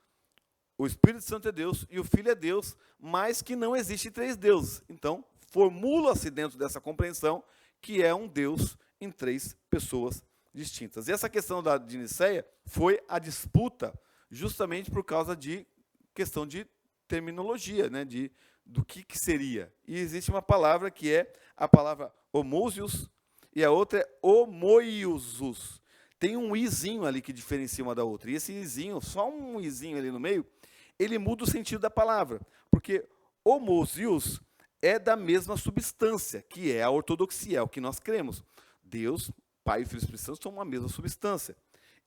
o Espírito Santo é Deus e o Filho é Deus, mas que não existe três deuses. Então, formula-se dentro dessa compreensão que é um Deus em três pessoas distintas. E essa questão de Nicéia foi a disputa justamente por causa de questão de terminologia, né, do que seria. E existe uma palavra que é a palavra homousios e a outra é homoiousos. Tem um izinho ali que diferencia uma da outra. E esse izinho, só um izinho ali no meio, ele muda o sentido da palavra. Porque homousios é da mesma substância, que é a ortodoxia, é o que nós cremos. Deus Pai, Filho e Espírito Santo são uma mesma substância.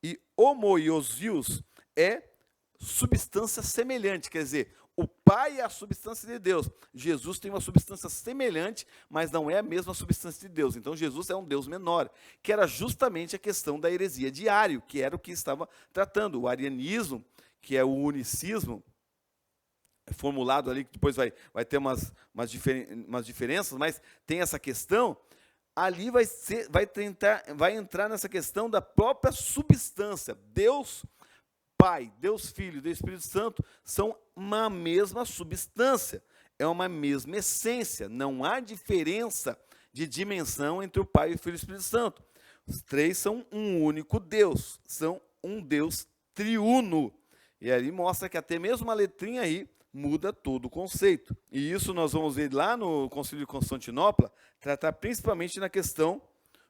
E homoiousios é substância semelhante, quer dizer, o Pai é a substância de Deus. Jesus tem uma substância semelhante, mas não é a mesma substância de Deus. Então Jesus é um Deus menor, que era justamente a questão da heresia de Ário, que era o que estava tratando. O arianismo, que é o unicismo, formulado ali, que depois vai ter umas diferenças, mas tem essa questão, ali vai entrar nessa questão da própria substância. Deus Pai, Deus Filho e Deus Espírito Santo são uma mesma substância, é uma mesma essência, não há diferença de dimensão entre o Pai, o Filho e o Espírito Santo. Os três são um único Deus, são um Deus triuno. E ali mostra que até mesmo uma letrinha aí muda todo o conceito. E isso nós vamos ver lá no Concílio de Constantinopla, tratar principalmente na questão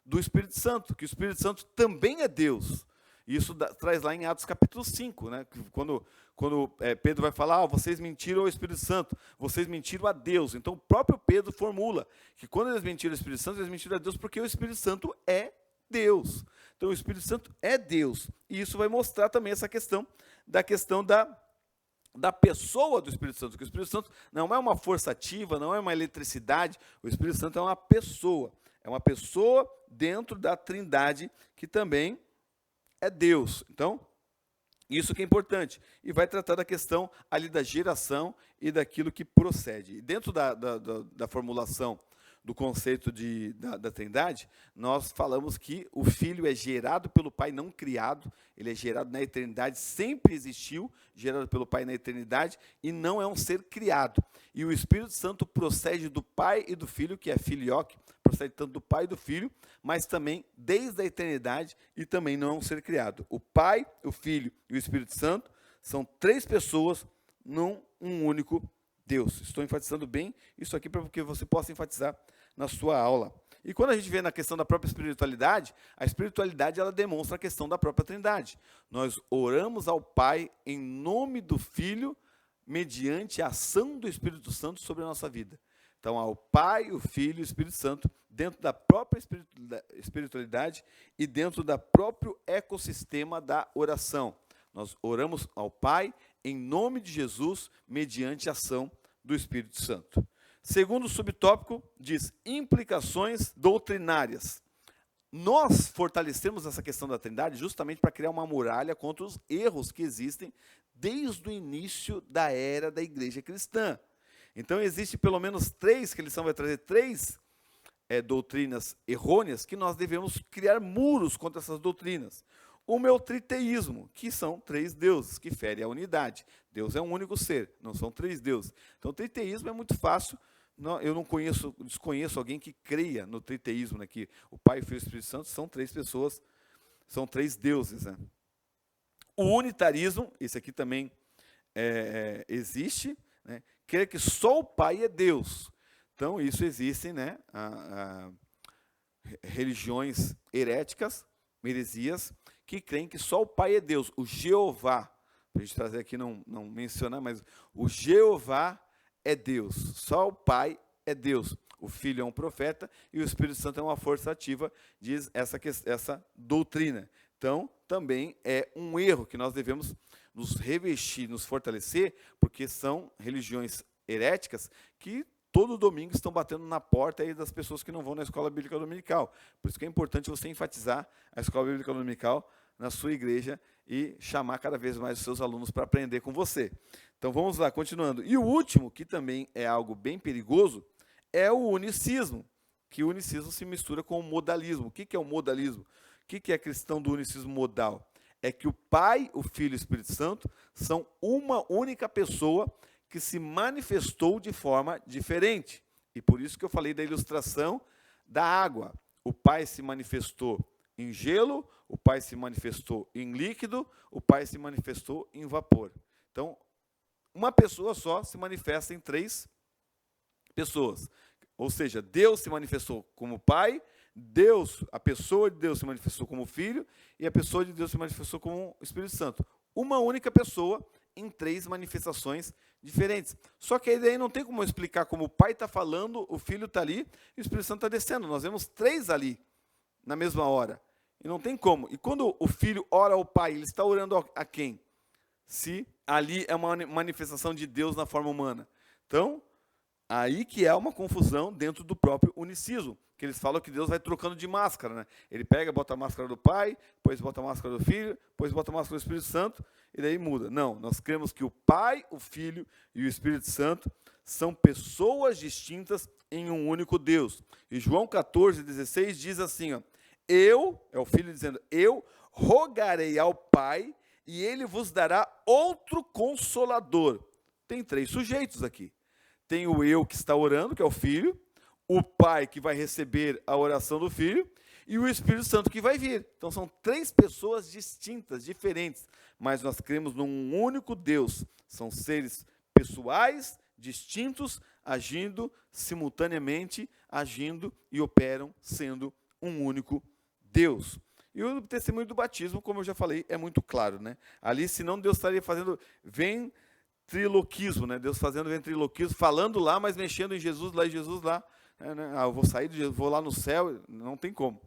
do Espírito Santo, que o Espírito Santo também é Deus. Isso traz lá em Atos capítulo 5, né? Quando Pedro vai falar, vocês mentiram ao Espírito Santo, vocês mentiram a Deus. Então o próprio Pedro formula que quando eles mentiram ao Espírito Santo, eles mentiram a Deus porque o Espírito Santo é Deus. Então o Espírito Santo é Deus. E isso vai mostrar também essa questão da pessoa do Espírito Santo, que o Espírito Santo não é uma força ativa, não é uma eletricidade, o Espírito Santo é uma pessoa dentro da Trindade que também é Deus. Então, isso que é importante. E vai tratar da questão ali da geração e daquilo que procede. E dentro da formulação do conceito da Trindade, nós falamos que o Filho é gerado pelo Pai, não criado. Ele é gerado na eternidade, sempre existiu, gerado pelo Pai na eternidade, e não é um ser criado. E o Espírito Santo procede do Pai e do Filho, que é filioque, procede tanto do Pai e do Filho, mas também desde a eternidade, e também não é um ser criado. O Pai, o Filho e o Espírito Santo são três pessoas num único Deus. Estou enfatizando bem isso aqui para que você possa enfatizar na sua aula. E quando a gente vê na questão da própria espiritualidade, a espiritualidade ela demonstra a questão da própria Trindade. Nós oramos ao Pai em nome do Filho, mediante a ação do Espírito Santo sobre a nossa vida. Então, ao Pai, o Filho e o Espírito Santo, dentro da própria espiritualidade e dentro do próprio ecossistema da oração. Nós oramos ao Pai em nome de Jesus, mediante a ação do Espírito Santo. Segundo subtópico, diz implicações doutrinárias. Nós fortalecemos essa questão da Trindade justamente para criar uma muralha contra os erros que existem desde o início da era da igreja cristã. Então, existe pelo menos três, que a lição vai trazer três doutrinas errôneas, que nós devemos criar muros contra essas doutrinas. Uma é o triteísmo, que são três deuses, que fere a unidade. Deus é um único ser, não são três deuses. Então, o triteísmo é muito fácil. Eu desconheço alguém que creia no triteísmo, né, que o Pai, o Filho e o Espírito Santo são três pessoas, são três deuses. Né? O unitarismo, esse aqui também existe, né, crer que só o Pai é Deus. Então, isso existem, né, religiões heréticas, heresias, que creem que só o Pai é Deus. O Jeová, para a gente trazer aqui, não mencionar, mas o Jeová é Deus, só o Pai é Deus. O Filho é um profeta e o Espírito Santo é uma força ativa, diz essa doutrina. Então, também é um erro que nós devemos nos revestir, nos fortalecer, porque são religiões heréticas que todo domingo estão batendo na porta aí das pessoas que não vão na escola bíblica dominical. Por isso que é importante você enfatizar a escola bíblica dominical na sua igreja e chamar cada vez mais os seus alunos para aprender com você. Então vamos lá, continuando. E o último, que também é algo bem perigoso, é o unicismo, que o unicismo se mistura com o modalismo. O que é o modalismo? O que é a questão do unicismo modal? É que o Pai, o Filho e o Espírito Santo são uma única pessoa que se manifestou de forma diferente. E por isso que eu falei da ilustração da água. O Pai se manifestou em gelo, o Pai se manifestou em líquido, o Pai se manifestou em vapor. Então, uma pessoa só se manifesta em três pessoas. Ou seja, Deus se manifestou como Pai, a pessoa de Deus se manifestou como Filho, e a pessoa de Deus se manifestou como Espírito Santo. Uma única pessoa em três manifestações diferentes. Só que aí daí não tem como eu explicar como o Pai está falando, o Filho está ali, e o Espírito Santo está descendo. Nós vemos três ali, na mesma hora. E não tem como. E quando o filho ora ao pai, ele está orando a quem? Se ali é uma manifestação de Deus na forma humana. Então, aí que é uma confusão dentro do próprio unicismo, que eles falam que Deus vai trocando de máscara, né? Ele pega, bota a máscara do Pai, depois bota a máscara do Filho, depois bota a máscara do Espírito Santo, e daí muda. Não, nós cremos que o Pai, o Filho e o Espírito Santo são pessoas distintas em um único Deus. E João 14,16 diz assim, ó, é o Filho dizendo, eu rogarei ao Pai, e ele vos dará outro Consolador. Tem 3 sujeitos aqui. Tem o eu que está orando, que é o Filho, o Pai que vai receber a oração do Filho, e o Espírito Santo que vai vir. Então são 3 pessoas distintas, diferentes, mas nós cremos num único Deus. São seres pessoais, distintos, agindo simultaneamente, agindo e operam sendo um único Deus. E o testemunho do batismo, como eu já falei, é muito claro, né? Ali, senão Deus estaria fazendo ventriloquismo, né? Deus fazendo ventriloquismo, falando lá, mas mexendo em Jesus lá e Jesus lá. Eu vou sair de Jesus, vou lá no céu, não tem como.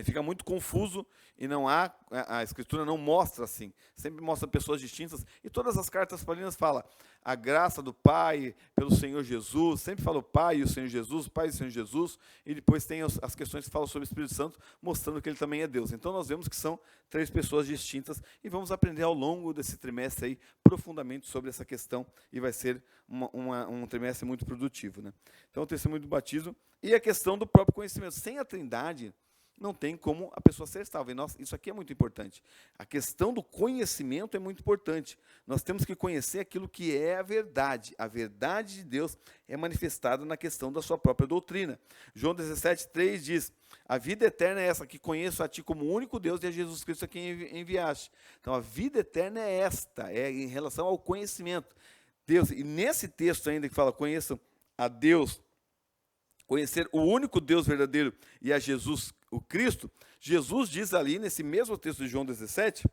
Fica muito confuso e não há, a Escritura não mostra assim, sempre mostra pessoas distintas, e todas as cartas paulinas falam a graça do Pai pelo Senhor Jesus, sempre fala o Pai e o Senhor Jesus, o Pai e o Senhor Jesus, e depois tem as questões que falam sobre o Espírito Santo, mostrando que ele também é Deus. Então nós vemos que são 3 pessoas distintas, e vamos aprender ao longo desse trimestre aí, profundamente sobre essa questão, e vai ser um trimestre muito produtivo, né? Então o testemunho do batismo, e a questão do próprio conhecimento, sem a Trindade, não tem como a pessoa ser salva. E isso aqui é muito importante. A questão do conhecimento é muito importante. Nós temos que conhecer aquilo que é a verdade. A verdade de Deus é manifestada na questão da sua própria doutrina. João 17,3 diz, a vida eterna é essa, que conheço a ti como único Deus e a Jesus Cristo a quem enviaste. Então, a vida eterna é esta, é em relação ao conhecimento. Deus, e nesse texto ainda que fala, conheçam a Deus, conhecer o único Deus verdadeiro e a Jesus, o Cristo, Jesus diz ali, nesse mesmo texto de João 17,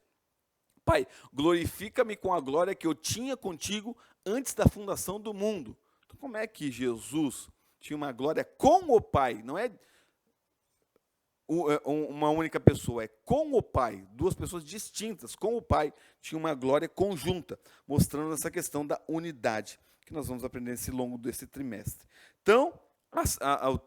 Pai, glorifica-me com a glória que eu tinha contigo antes da fundação do mundo. Então, como é que Jesus tinha uma glória com o Pai? Não é uma única pessoa, é com o Pai. 2 pessoas distintas, com o Pai, tinha uma glória conjunta, mostrando essa questão da unidade, que nós vamos aprender nesse longo desse trimestre. Então,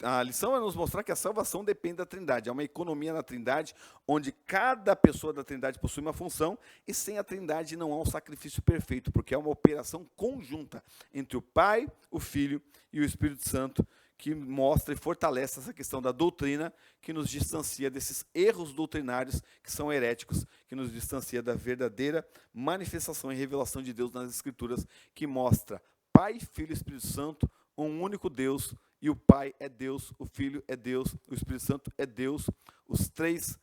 a lição é nos mostrar que a salvação depende da Trindade. Há uma economia na Trindade, onde cada pessoa da Trindade possui uma função, e sem a Trindade não há um sacrifício perfeito, porque é uma operação conjunta entre o Pai, o Filho e o Espírito Santo, que mostra e fortalece essa questão da doutrina, que nos distancia desses erros doutrinários que são heréticos, que nos distancia da verdadeira manifestação e revelação de Deus nas Escrituras, que mostra Pai, Filho e Espírito Santo, um único Deus, e o Pai é Deus, o Filho é Deus, o Espírito Santo é Deus, os 3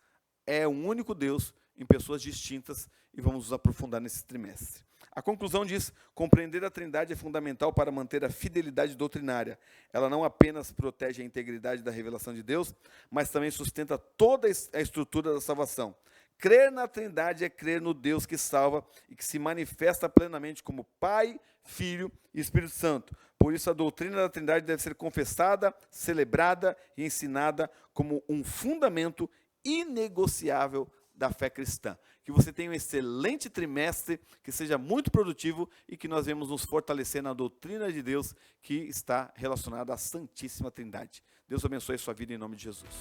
é um único Deus em pessoas distintas, e vamos nos aprofundar nesse trimestre. A conclusão diz, compreender a Trindade é fundamental para manter a fidelidade doutrinária. Ela não apenas protege a integridade da revelação de Deus, mas também sustenta toda a estrutura da salvação. Crer na Trindade é crer no Deus que salva e que se manifesta plenamente como Pai, Filho e Espírito Santo. Por isso, a doutrina da Trindade deve ser confessada, celebrada e ensinada como um fundamento inegociável da fé cristã. Que você tenha um excelente trimestre, que seja muito produtivo e que nós venhamos nos fortalecer na doutrina de Deus que está relacionada à Santíssima Trindade. Deus abençoe a sua vida em nome de Jesus.